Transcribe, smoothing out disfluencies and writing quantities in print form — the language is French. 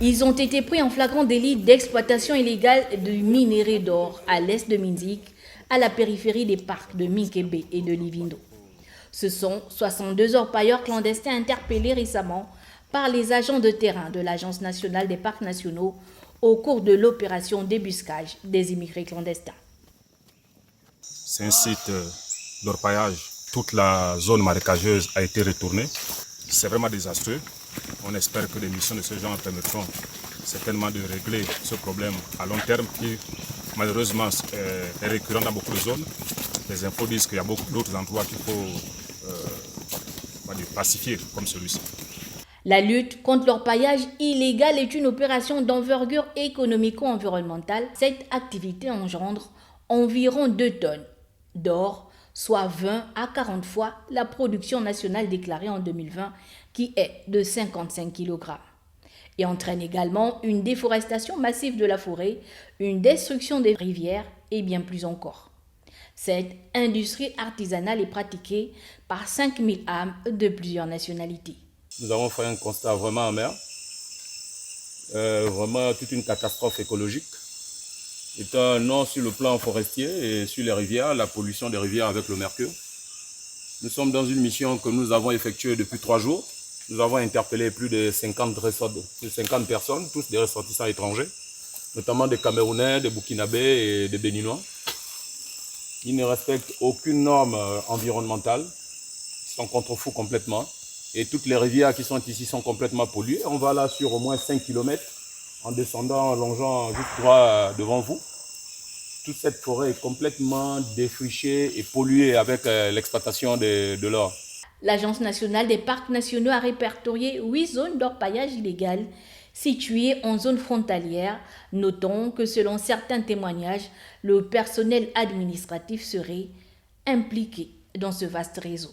Ils ont été pris en flagrant délit d'exploitation illégale de minerai d'or à l'est de Minzik, à la périphérie des parcs de Minkebe et de Livindo. Ce sont 62 orpailleurs clandestins interpellés récemment par les agents de terrain de l'Agence nationale des parcs nationaux au cours de l'opération débuscage des immigrés clandestins. C'est un site d'orpaillage. Toute la zone marécageuse a été retournée. C'est vraiment désastreux. On espère que des missions de ce genre permettront certainement de régler ce problème à long terme qui malheureusement est récurrent dans beaucoup de zones. Les infos disent qu'il y a beaucoup d'autres endroits qu'il faut pacifier comme celui-ci. La lutte contre l'orpaillage illégal est une opération d'envergure économico-environnementale. Cette activité engendre environ 2 tonnes d'or, soit 20 à 40 fois la production nationale déclarée en 2020, qui est de 55 kg. Et entraîne également une déforestation massive de la forêt, une destruction des rivières et bien plus encore. Cette industrie artisanale est pratiquée par 5000 âmes de plusieurs nationalités. Nous avons fait un constat vraiment amer, vraiment toute une catastrophe écologique. Étant non sur le plan forestier et sur les rivières, la pollution des rivières avec le mercure. Nous sommes dans une mission que nous avons effectuée depuis 3 jours. Nous avons interpellé plus de 50 personnes, tous des ressortissants étrangers, notamment des Camerounais, des Burkinabés et des Béninois. Ils ne respectent aucune norme environnementale, ils sont contre-fous complètement. Et toutes les rivières qui sont ici sont complètement polluées. On va là sur au moins 5 km en descendant, en longeant juste droit devant vous. Toute cette forêt est complètement défrichée et polluée avec l'exploitation de l'or. L'Agence nationale des parcs nationaux a répertorié 8 zones d'orpaillage illégal situées en zone frontalière. Notons que selon certains témoignages, le personnel administratif serait impliqué dans ce vaste réseau.